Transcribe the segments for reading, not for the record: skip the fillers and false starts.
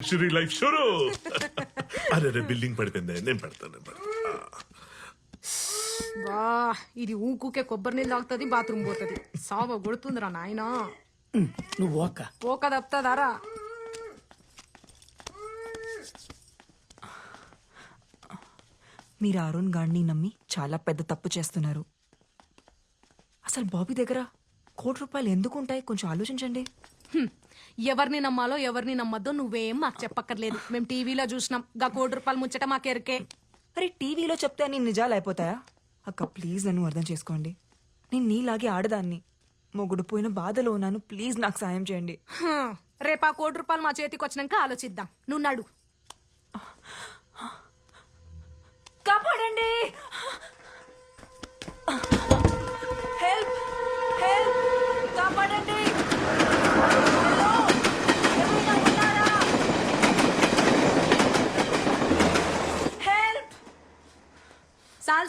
Luxury life షురు. అరే రే building పడిపోయింది, నేను పెడతాను. బా ఇది ఊకుకే కొబ్బరి నీళ్ళు తాగుతుంది, బాత్రూమ్ పోతుంది. సావ కొడుతుందిరా నాయనా. నువ్వు అక్క పోక తప్పుతుందారా? మీరు అరుణ్ గాడిని నమ్మి చాలా పెద్ద తప్పు చేస్తున్నారు. అసలు బాబీ దగ్గర ₹1,00,00,000 ఎందుకు ఉంటాయి? కొంచెం ఆలోచించండి. ఎవరిని నమ్మాలో ఎవరిని నమ్మద్దో నువ్వేం మాకు చెప్పక్కర్లేదు. మేము టీవీలో చూసినాం. గా ₹1,00,00,000 ముచ్చట మాకెరకే. అరే టీవీలో చెప్తే అన్ని నిజాలు అయిపోతాయా? అక్క ప్లీజ్ నన్ను అర్థం చేసుకోండి. నేను నీలాగే ఆడదాన్ని. మొగుడు పోయిన బాధలో ఉన్నాను. ప్లీజ్ నాకు సాయం చేయండి. రేపు ఆ ₹1,00,00,000 మా చేతికి వచ్చినాక ఆలోచిద్దాం. నువ్వు నడు. కాపాడండి, హెల్ప్ హెల్ప్, కాపాడండి. హలో, ఎవరైనా ఉన్నారా? హెల్ప్.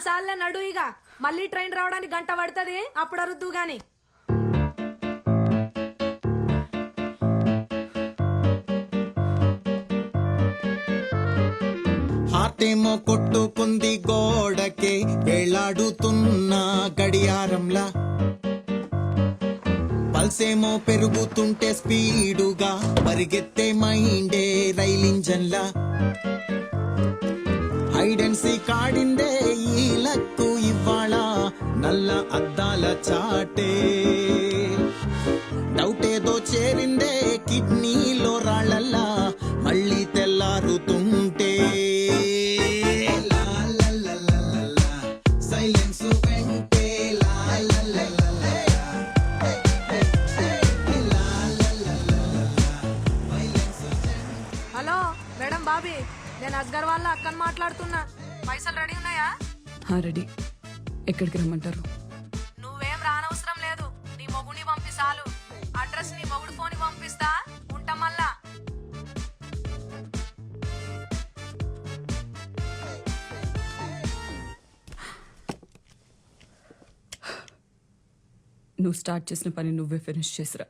సాల్లే నడు. ఇక మళ్ళీ ట్రైన్ రావడానికి గంట పడుతుంది. అప్పుడు అరుద్దు గాని. హార్టేమో కొట్టుకుంది గోడకే, వేలాడుతున్న గడియారంలా. పల్సేమో పెరుగుతుంటే స్పీడుగా పరిగెత్తే మైండే రైలింజన్లా. హైడెన్సీ కాడిందే ఈ లక్కు ఇవాళ, నల్ల అద్దాల చాటే. డౌటేదో చేరిందే కిడ్నీలో రాళ్ళల్లా, మళ్ళీ తెల్లారుతుంటే. సైలెన్స్ వెంటే హలో మేడం బాబీ, నేను అస్గర్ వాళ్ళ అక్కని మాట్లాడుతున్నా. పైసలు రెడీ ఉన్నాయా? రెడీ. ఎక్కడికి రమ్మంటారు? నువ్వేం రానవసరం లేదు. నీ మొగుని పంపి చాలు. అడ్రస్ నీ మొగుడు ఫోన్ పంపిస్తా. ఉంటాం మళ్ళా. నువ్వు స్టార్ట్ చేసిన పని నువ్వే ఫినిష్ చేసిరా.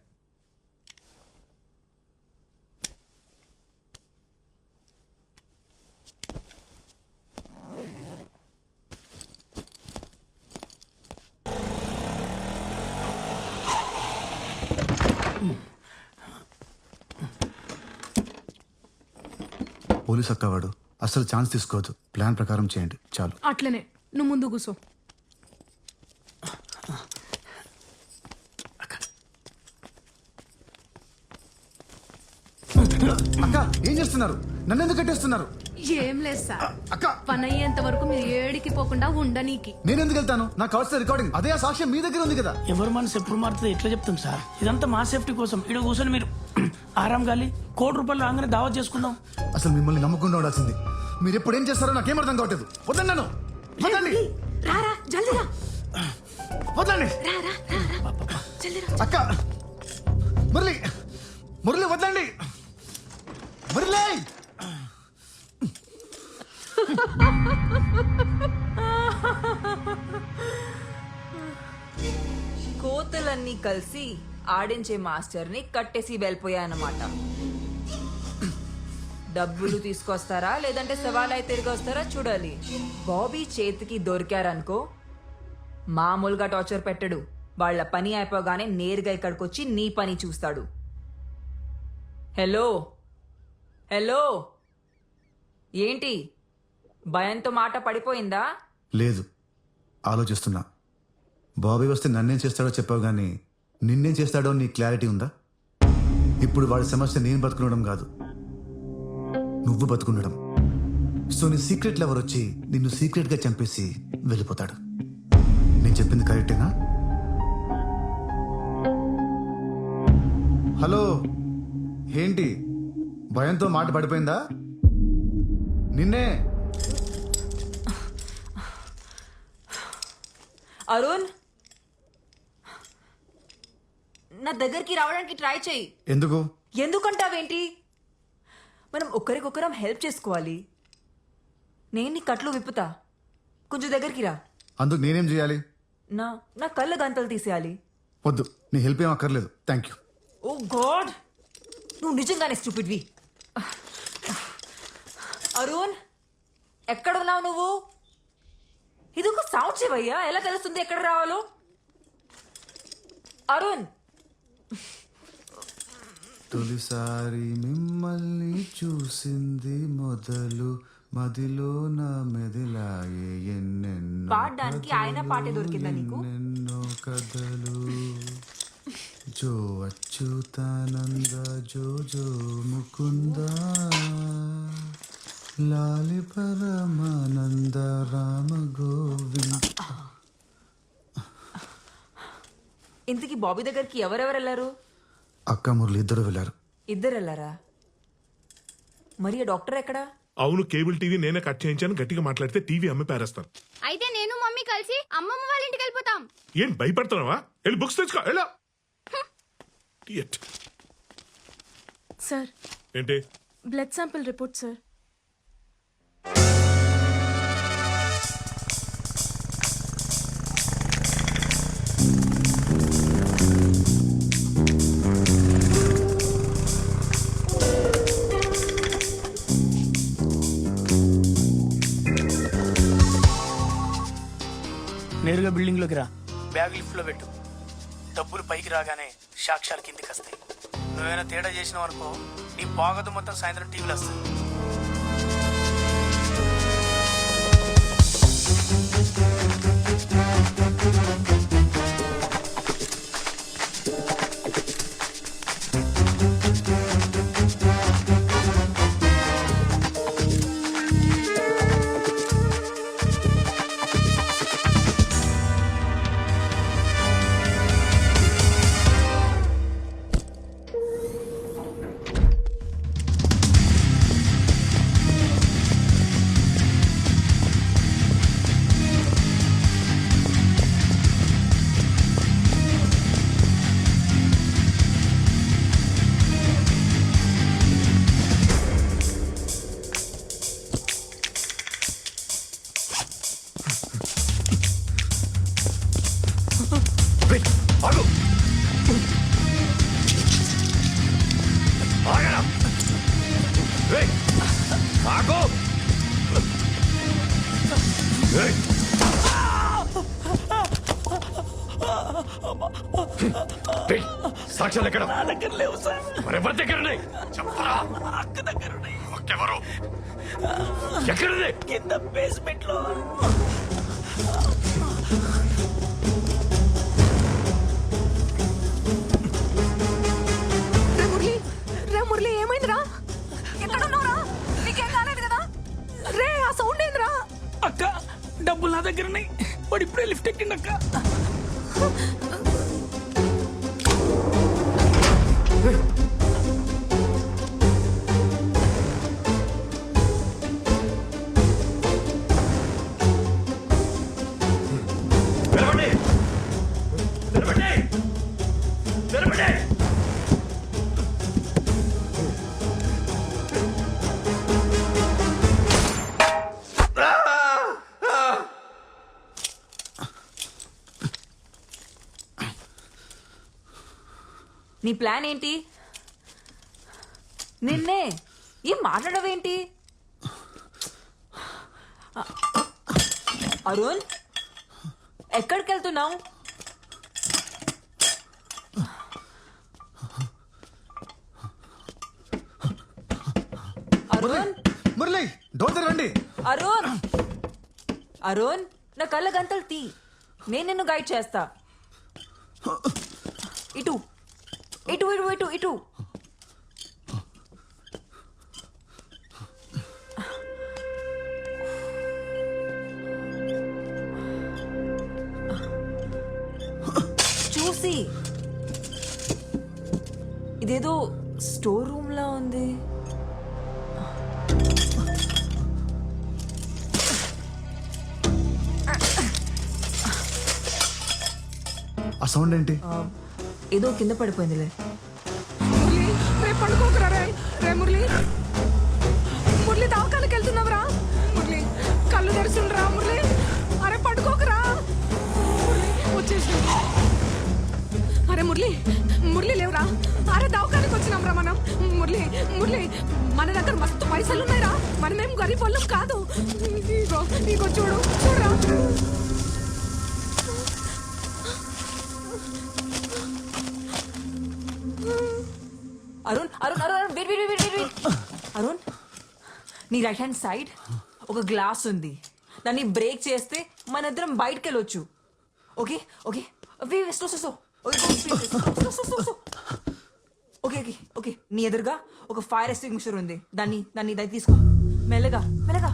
పోలీస్ అక్కవాడు అసలు ఛాన్స్ తీసుకోవద్దు. ప్లాన్ ప్రకారం చేయండి చాలు. అట్లనే నువ్వు ముందు కూసో. అక్క ఏం చేస్తున్నారు? నన్ను ఎందుకు కట్టేస్తున్నారు? ఏం లేదు సార్. అక్క పని అయ్యేంత వరకు మీరు ఏడికి పోకుండా ఉండనీకి. నేను ఎందుకు వెళ్తాను? నాకు కావాల్సిన రికార్డింగ్ అదే. ఆ సాక్ష్యం మీ దగ్గర ఉంది కదా. ఎవరు మనసు ఎప్పుడు మారుతుంది ఎట్లా చెప్తాం సార్? ఇదంతా మా సేఫ్టీ కోసం. ఇక్కడ కూర్చొని మీరు ఆరాం గాలి ₹1,00,00,000 రాగానే దావత్ చేసుకుందాం. అసలు మిమ్మల్ని నమ్మకుండా ఉండాల్సింది. మీరు ఎప్పుడు ఏం చేస్తారో నాకేం అర్థం కావట్లేదు. వద్దండి నన్ను, వద్దండి. రారా జల్దీ రా. వద్దండి రా రా రా రా. జల్దీ రా. అక్క. మురళి, మురళి వద్దండి. మురళి కోతలన్నీ కలిసి ఆడించే మాస్టర్ని కట్టేసి వెళ్ళిపోయాయన్నమాట. డబ్బులు తీసుకొస్తారా లేదంటే సవాలై తిరిగి వస్తారా చూడాలి. బాబీ చేతికి దొరికారనుకో మామూలుగా టార్చర్ పెట్టడు. వాళ్ళ పని అయిపోగానే నేరుగా ఇక్కడికొచ్చి నీ పని చూస్తాడు. హలో హలో, ఏంటి భయంతో మాట పడిపోయిందా? లేదు, ఆలోచిస్తున్నా. బాబీ వస్తే నన్నేం చేస్తాడో చెప్పావు గానీ నిన్నేం చేస్తాడో నీ క్లారిటీ ఉందా? ఇప్పుడు వాడి సమస్య నేను బతుకుండడం కాదు, నువ్వు బతుకుండడం. సో నీ సీక్రెట్ లవర్ వచ్చి నిన్ను సీక్రెట్ గా చంపేసి వెళ్ళిపోతాడు. నేను చెప్పింది కరెక్టేనా? హలో, ఏంటి భయంతో మాట పడిపోయిందా? నిన్నే. అరుణ్, నా దగ్గరికి రావడానికి ట్రై చెయ్యి. ఎందుకు? ఎందుకంటావేంటి? మనం ఒకరికొకరం హెల్ప్ చేసుకోవాలి. నేను నీ కట్లు విప్పుతా, కొంచెం దగ్గరికి రా. అందుకు నేనేం చేయాలి? నా నా కళ్ళ గంతలు తీసేయాలి. వద్దు, నీ హెల్ప్ ఏం అక్కర్లేదు. Thank you. ఓ గాడ్, నువ్వు నిజంగానే స్టూపిడ్వి. అరుణ్ ఎక్కడున్నావు నువ్వు? ఇది ఒక సౌండ్ చెవయ్యా, ఎలా తెలుస్తుంది ఎక్కడ రావాలో? అరుణ్ తొలిసారి మిమ్మల్ని చూసింది మొదలు మదిలో నా మెదిలాయే ఎన్నెన్నో పాడడానికి ఆయన పాటే దొరికిందా నీకు? ఎన్నెన్నో కథలు జో అచ్యుతానంద జో జో ముకుంద లాలి పరమానంద రామ గోవింద. ఇంతకీ బాబీ దగ్గరికి ఎవరెవరు వెళ్ళారు? అక్క మురళి ఇద్దరు వెళ్ళారు. ఇద్దరు వెళ్ళారా? మరి ఆ డాక్టర్ ఎక్కడా? అవును, కేబుల్ టీవీ నేనే కట్ చేయించాను. గట్టిగా మాట్లాడితే టీవీ అమ్మి పారేస్తాను. అయితే నేను మమ్మీ కలిసి అమ్మమ్మ వాళ్ళ ఇంటికి వెళ్ళిపోతాం. ఏం భయపడుతున్నావా? వెళ్ళి బుక్స్ తెచ్చుకో. ఎలా సార్, ఏంటి? Blood sample report sir. నేరుగా బిల్డింగ్లోకి రా, బ్యాగ్ లిఫ్ట్లో పెట్టు. డబ్బులు పైకి రాగానే సాక్ష్యాలు కిందికి వస్తాయి. నువ్వేమైనా తేడా చేసినావు అనుకో, నీ బాగోదు మొత్తం సాయంత్రం టీవీలో వస్తుంది. సాక్ష్యాలు ఎక్కడ? నా దగ్గర లేవు సార్. మరెవరి దగ్గర ఉన్నాయి? చెప్పరా. అక్క దగ్గర ఉన్నాయి. ఒక్కెవరు? ఎక్కడుంది? కింద బేస్మెంట్ లో. రే మురళి, ఏమైందిరా? ఎక్కడున్నావురా? నీకేం కాలేదు కదా? రే, ఆ సౌండ్ ఏందిరా? అక్క, డబ్బులు నా దగ్గర ఉన్నాయి. వాడు ఇప్పుడే లిఫ్ట్ ఎక్కిండి అక్క. నీ ప్లాన్ ఏంటి? నిన్నే ఏం మాట్లాడవేంటి? అరుణ్, ఎక్కడికి వెళ్తున్నావు? అరుణ్, మురళి డోర్ రండి. అరుణ్, అరుణ్, నా కళ్ళ గంతలు తీ. నేను నిన్ను గైడ్ చేస్తా. ఇటు ఇటు ఇటు ఇటు ఇటు. చూసి ఇదేదో స్టోర్ రూమ్ లా ఉంది. ఆ సౌండ్ ఏంటి? ఏదో కింద పడిపోయిందిలే. మురళి, రే పడుకోకరా. రే మురళి, మురళి దవాఖానకి వెళ్తున్నావురా? మురళి, కళ్ళు తెరుచుండ్రా మురళి. అరే పడుకోకరా మురళి, వచ్చేసి. అరే మురళి, మురళి లేవురా. అరే దవాఖానకి వచ్చినాం రా మనం. మురళి, మురళి, మన దగ్గర మస్తు పైసలు ఉన్నాయిరా. మనమేం గరీబ్ వాళ్ళం కాదు. ఇగో ఇగో చూడు చూడరా. Arun Arun Arun Arun wait wait wait wait Arun, నీ రైట్ హ్యాండ్ సైడ్ ఒక గ్లాస్ ఉంది. దాన్ని బ్రేక్ చేస్తే మన ఇద్దరం బయటకు వెళ్ళొచ్చు. Okay okay slow slow slow okay okay okay. నీ ఎదురుగా ఒక ఫైర్ ఎక్స్టింగ్విషర్ ఉంది. దాన్ని దాన్ని దాన్ని తీసుకో. మెల్లగా మెల్లగా.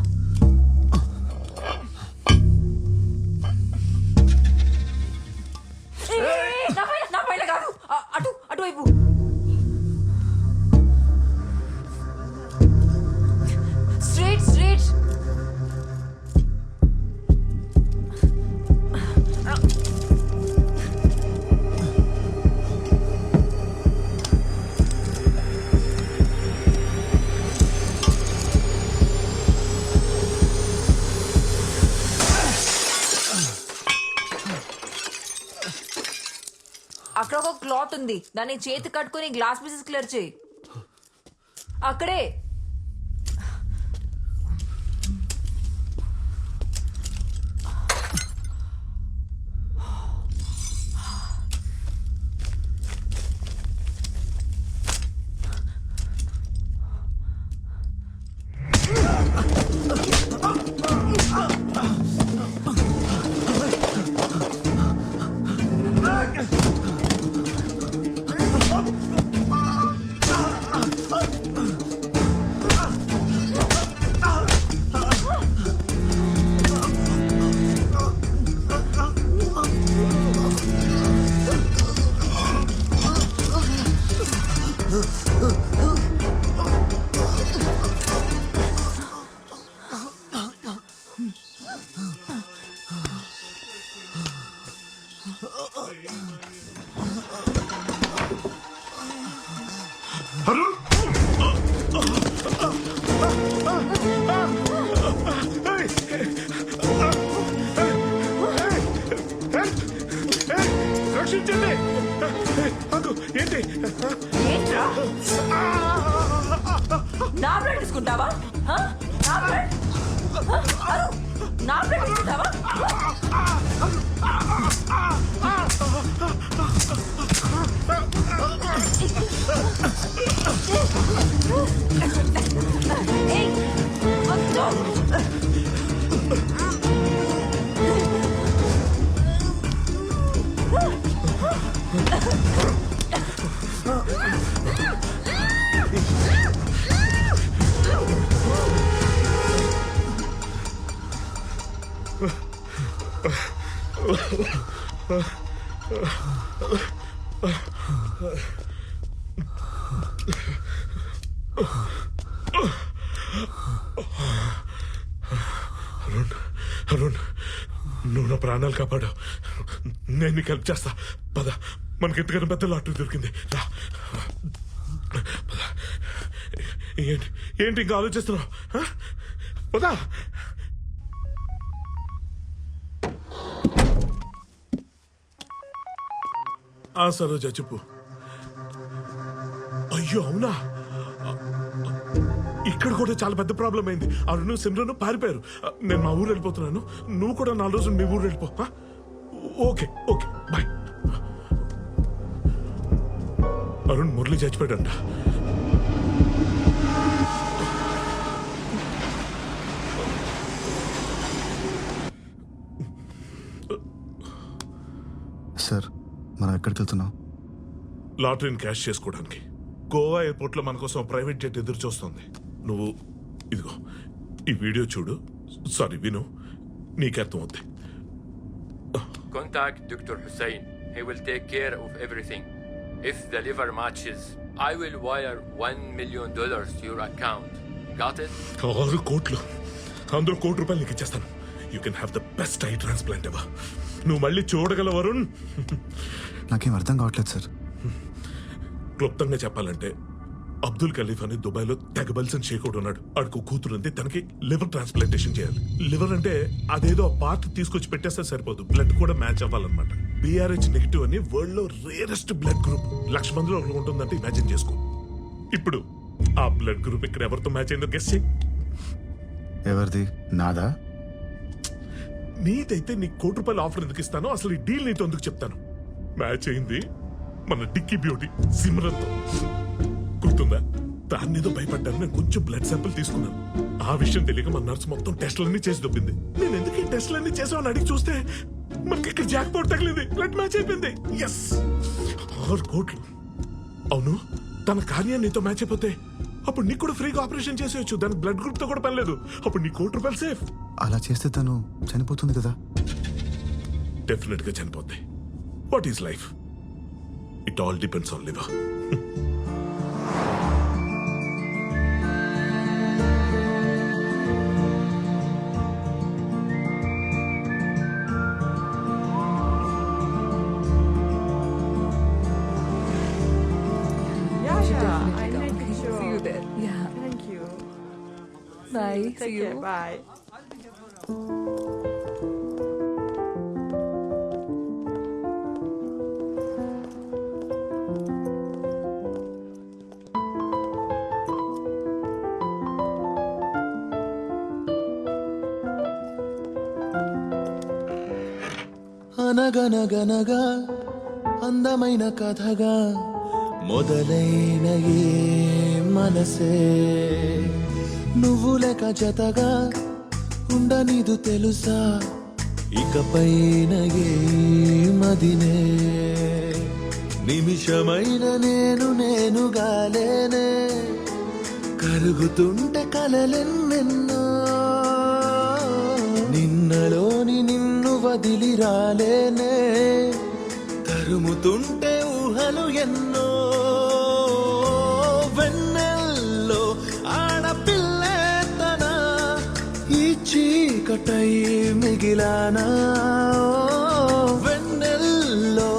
నా పైన కాదు, అటు అటువైపు. Straight, straight. అక్కడ ఒక క్లాత్ ఉంది. దాన్ని చేతి కట్టుకుని గ్లాస్ పీసెస్ క్లియర్ చేయి. అక్కడే. అరుణ్ రక్షించండి. ఏంటి ఏంట్రా? నా బ్లడ్ తీసుకుంటావా? నా బ్లడ్ నా బ్లడ్ తీసుకుంటావా? ఏయ్, వద్దు. అరుణ్ అరుణ్ నువ్వు నా ప్రాణాలు కాపాడు. నేను నీకు హెల్ప్ చేస్తా. పద, మనకి ఎంతకన్నా పెద్ద లాటరీ దొరికింది. రా పద. ఏంటి ఏంటి ఇంకా ఆలోచిస్తున్నావు? పదా. సరోజా చెప్పు. అయ్యో అవునా, ఇక్కడ కూడా చాలా పెద్ద ప్రాబ్లం అయింది. అరుణ్ సిమ్రన్ పారిపోయారు. నేను మా ఊరు వెళ్ళిపోతున్నాను. నువ్వు కూడా 4 రోజులు మీ ఊరు వెళ్ళిపో. Okay okay bye. Arun Murali చచ్చిపోయాడంట. సార్ మనం ఎక్కడికి వెళ్తున్నాం? లాటరీని క్యాష్ చేసుకోవడానికి. గోవా ఎయిర్పోర్ట్ లో మన కోసం ప్రైవేట్ జెట్ ఎదురు చూస్తుంది. నువ్వు ఇదిగో ఈ వీడియో చూడు. సారీ విను, నీకు అర్థం అవుద్ది. Contact Dr. Hussein. He will take care of everything. If the liver matches, I will wire $1 million to your account. Got it? 6 కోట్లు, అందులో ₹1 నీకు ఇచ్చేస్తాను. You can have the best I transplant ever. నువ్వు మళ్ళీ చూడగలవు వరుణ్. నాకేం అర్థం కావట్లేదు సార్. క్లుప్తంగా చెప్పాలంటే అబ్దుల్ ఖలీఫ్ అని దుబాయ్ లో తెగబల్సన్ షేక్ ఉన్నాడు. ఆడికి కూతురు ఉంది. తనకి లివర్ ట్రాన్స్ప్లాంటేషన్ చేయాలి. లివర్ అంటే అదేదో పార్ట్ తీసుకొచ్చి పెట్టేస్తే సరిపోదు, బ్లడ్ కూడా మ్యాచ్ అవ్వాలన్నమాట. BRH నెగిటివ్ అని వరల్డ్ లో రేరెస్ట్ బ్లడ్ గ్రూప్. 1,00,000 మందిలో ఒకరు ఉంటుందంటే ఇమాజిన్ చేసుకో. ఇప్పుడు ఆ బ్లడ్ గ్రూప్ ఇక్కడ ఎవరితో మ్యాచ్ అయిందో గెస్ చేయి. ఎవరిది? నాదా? నీదైతే నీ ₹1,00,00,000 ఆఫర్ ఎందుకు ఇస్తానో అసలు ఈ డీల్ నీతో ఎందుకు చెప్తాను. మ్యాచ్ అయింది మన డిక్కీ బ్యూటీ సిమ్రన్తో. గుర్తుందా? దాన్ని ఏదో భయపడ్డాను. నేను కొంచెం బ్లడ్ శాంపిల్ తీసుకున్నాను. ఆ విషయం తెలియక మన నర్సు మొత్తం టెస్టులన్నీ చేసి దొబ్బింది. నేను ఎందుకు ఈ టెస్టులన్నీ చేసామని అడిగి చూస్తే మనకి ఇక్కడ జాక్ పోట్ తగిలింది. బ్లడ్ మ్యాచ్ అయిపోయింది. ఎస్, 6 కోట్లు. అవును, తన కార్యం నీతో మ్యాచ్ అయిపోతే అప్పుడు నీకు కూడా ఫ్రీగా ఆపరేషన్ చేసేయచ్చు. దానికి బ్లడ్ గ్రూప్ తో కూడా పని లేదు. అప్పుడు నీ ₹1,00,00,000 సేఫ్. అలా చేస్తే తను చనిపోతుంది కదా. డెఫినెట్ గా చనిపోద్ది. What is life? It all depends on liver. See you there. Yeah. Thank you. Bye. Take See you. care. Bye. అనగనగనగా అందమైన కథగా మొదలైన ఏ మనసే నువ్వు లేక జతగా ఉండనిదు తెలుసా ఇకపైన ఏ మదినే నిమిషమైన నేనుగా లేనే కరుగుతుంటే కలలెన్నెన్నో నిన్నలోని నిన్ను వదిలి రాలేనే తరుముతుంటే ఊహలు ఎన్నో వెన్నెల్లో ఆడపిల్లే తన ఈ చీకటై మిగిలానా వెన్నెల్లో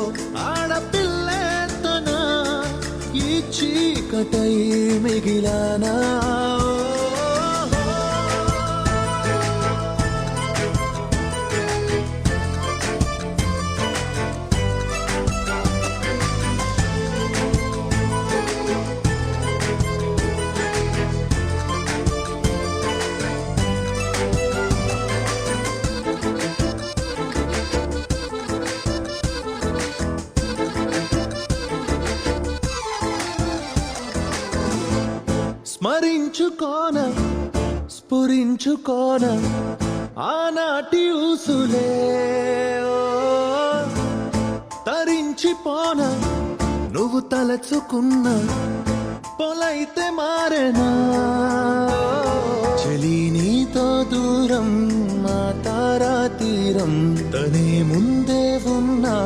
ఆడపిల్లే తన ఈ చీకటై మిగిలానా స్మరించుకోన స్ఫురించుకోన ఆనాటి ఊసులే తరించిపోన నువ్వు తలచుకున్న పొలైతే మారేనా చెలి నీతో దూరం మా తారా తీరం తనే ముందే ఉన్నా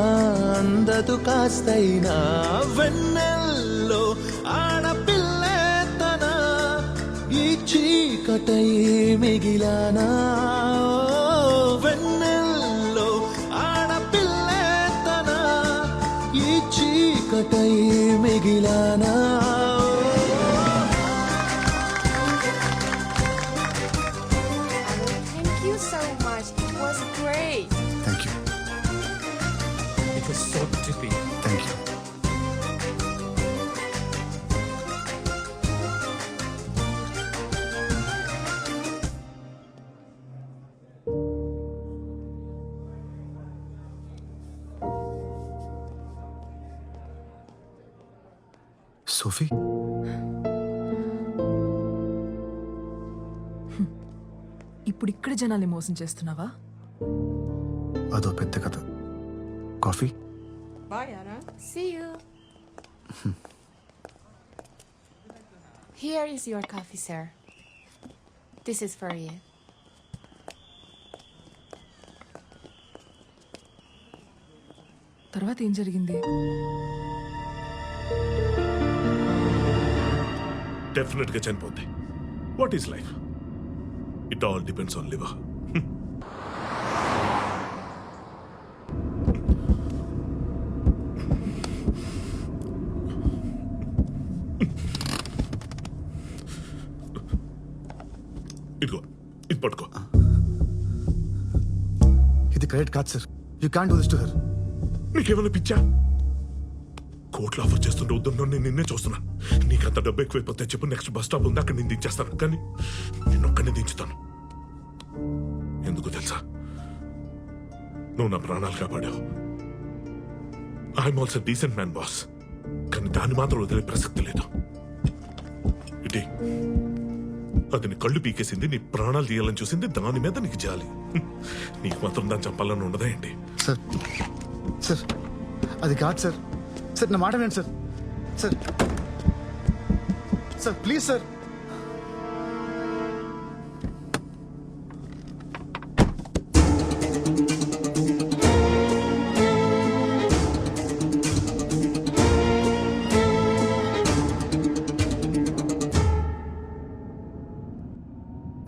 అందదు కాస్తైనా వెన్నెల్లో ఆడపిల్లే తన ఈ చీకటై మిగిలానా వెన్నెల్లో ఆడపిల్లే తన ఈ చీకటై మిగిలానా Thank you so much. It was great. Thank you. It was so trippy. Thank you. Sophie, ఇప్పుడు ఇక్కడ జనాల్ని మోసం చేస్తున్నావా? అదో పెద్ద కథ. Coffee? Bye, Anna. See you. Here is your coffee, sir. This is for you. తర్వాత ఏం జరిగింది? డెఫినెట్ గా చనిపోద్ది. What is life? It all depends on liver. ఇదిగో, ఇది పట్టుకో. ఇది credit card sir. You can do this to her. నీకేమైనా పిచ్చా? కోట్లు ఆఫర్ చేస్తుంటే వద్దున్నా నేను నిన్నే చూస్తున్నా. నీకు అంత డబ్బు ఎక్కువైపోతే చెప్పు, నెక్స్ట్ బస్ స్టాప్ ఉంది అక్కడ నేను దించేస్తాను. కానీ నేను ఒక్కడిని దించుతాను. ఎందుకు తెలుసా? నువ్వు నా ప్రాణాలు కాపాడావు. I'm also decent man boss, కానీ దాన్ని మాత్రం వదిలే ప్రసక్తి లేదు. ఇటీ, అది నీ కళ్ళు పీకేసింది, నీ ప్రాణాలు తీయాలని చూసింది, దాని మీద నీకు జాలి. నీకు మాత్రం దాన్ని చంపాలని ఉండదా ఏంటి? సార్ సార్ అది కాదు సార్. సార్ నా మాట వినండి sir. Sir sir please sir.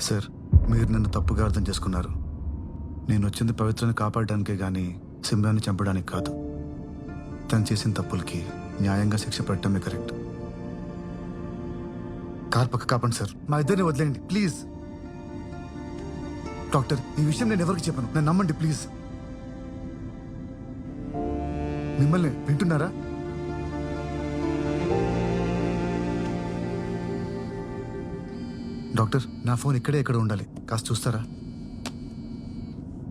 Sir మీరు నన్ను తప్పుగా అర్థం చేసుకున్నారు. నేను వచ్చింది పవిత్రని కాపాడడానికే గానీ సిమ్రాన్ని చంపడానికి కాదు. తను చేసిన తప్పులకి న్యాయంగా శిక్ష పడటమే కరెక్ట్. కార్ పక్క కాపండి సార్, మా ఇద్దరిని వదిలేయండి ప్లీజ్. డాక్టర్, ఈ విషయం నేను ఎవరికి చెప్పను, నన్ను నమ్మండి ప్లీజ్. మిమ్మల్ని వింటున్నారా? డాక్టర్, నా ఫోన్ ఇక్కడే ఎక్కడ ఉండాలి, కాస్త చూస్తారా?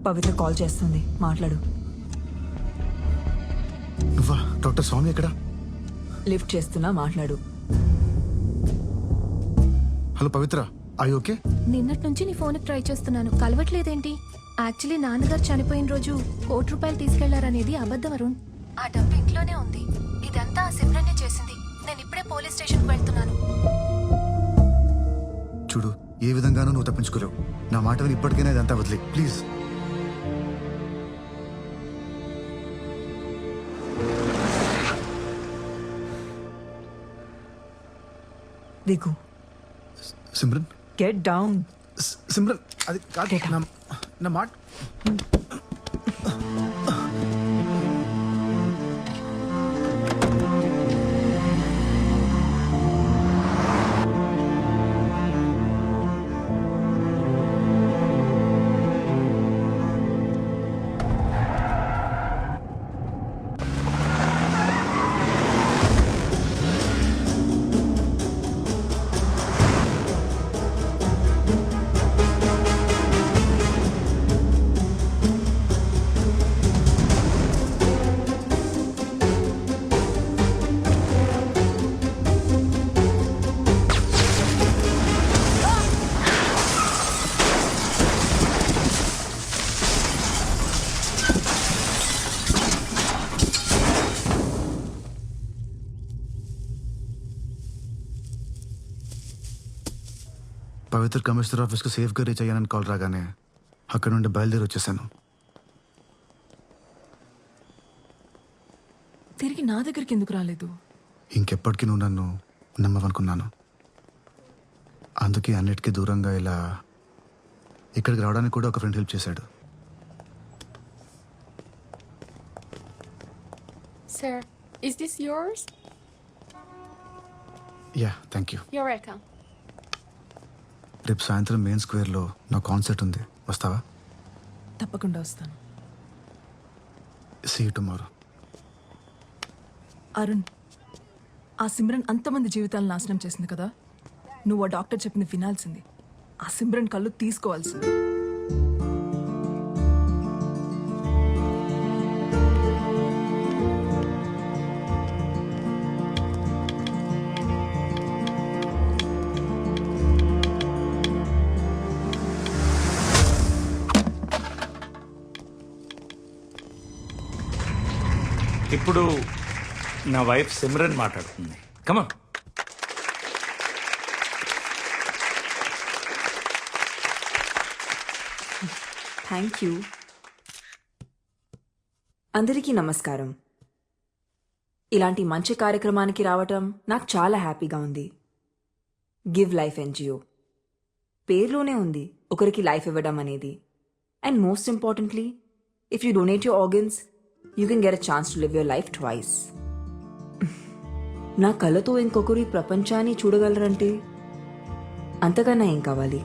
పవిత్ర కాల్ చేస్తుంది, మాట్లాడు. నువ్వా? డాక్టర్ స్వామి ఎక్కడ? లిఫ్ట్ చేస్తున్నా, మాట్లాడు. Hello Pavitra, I okay? నిన్నటి నుంచి నీ ఫోన్కి ట్రై చేస్తున్నాను, కలవట్లేదేంటి? యాక్చువల్లీ నాన్నగారు చనిపోయిన రోజు ₹1,00,000 తీసుకెళ్లారనేది అబద్ధం అరుణ్. ఆ డబ్బు ఇంట్లోనే ఉంది. ఇదంతా ఆ సిమ్రనే చేసింది. నేను ఇప్పుడే పోలీస్ స్టేషన్కి వెళ్తున్నాను. చూడు, ఏ విధంగానూ నువ్వు తప్పించుకోలేవు. నా మాట విని ఇప్పటికైనా ఇదంతా వదిలే ప్లీజ్. దిగు. Simran, get down. సిమ్రన్ అది కాదు, నా మాట. పవిత్ర కమిషనర్ ఆఫీస్కి సేఫ్గా రీచ్ అయ్యానని కాల్ రాగానే అక్కడ నుండి బయలుదేరి వచ్చేసాను. తిరిగి నా దగ్గరికి ఎందుకు రాలేదు? ఇంకెప్పటికీ నువ్వు నన్ను నమ్మవనుకున్నాను. అందుకే అన్నిటికీ దూరంగా ఇలా ఇక్కడికి రావడానికి కూడా ఒక ఫ్రెండ్ హెల్ప్ చేశాడు. Sir, is this yours? Yeah, thank you. You're welcome. రేపు సాయంత్రం మెయిన్ స్క్వేర్లో నా కాన్సర్ట్ ఉంది, వస్తావా? తప్పకుండా వస్తాను. See you tomorrow. అరుణ్, ఆ సిమ్రన్ అంతమంది జీవితాలను నాశనం చేసింది కదా, నువ్వు ఆ డాక్టర్ చెప్పింది వినాల్సింది. ఆ సిమ్రన్ కళ్ళు తీసుకోవాల్సింది. ఇప్పుడు నా వైఫ్ సిమ్రన్ మాట్లాడుతుంది. కమా. Thank you. అందరికీ నమస్కారం. ఇలాంటి మంచి కార్యక్రమానికి రావటం నాకు చాలా హ్యాపీగా ఉంది. గివ్ లైఫ్ ఎన్జిఓ పేరులోనే ఉంది ఒకరికి లైఫ్ ఇవ్వడం అనేది. And most importantly, if you donate your organs, you can get a chance to live your life twice. నా కళ్ళతో ఇంకొకరు ఈ ప్రపంచాన్ని చూడగలరంటే అంతకన్నా ఏం కావాలి?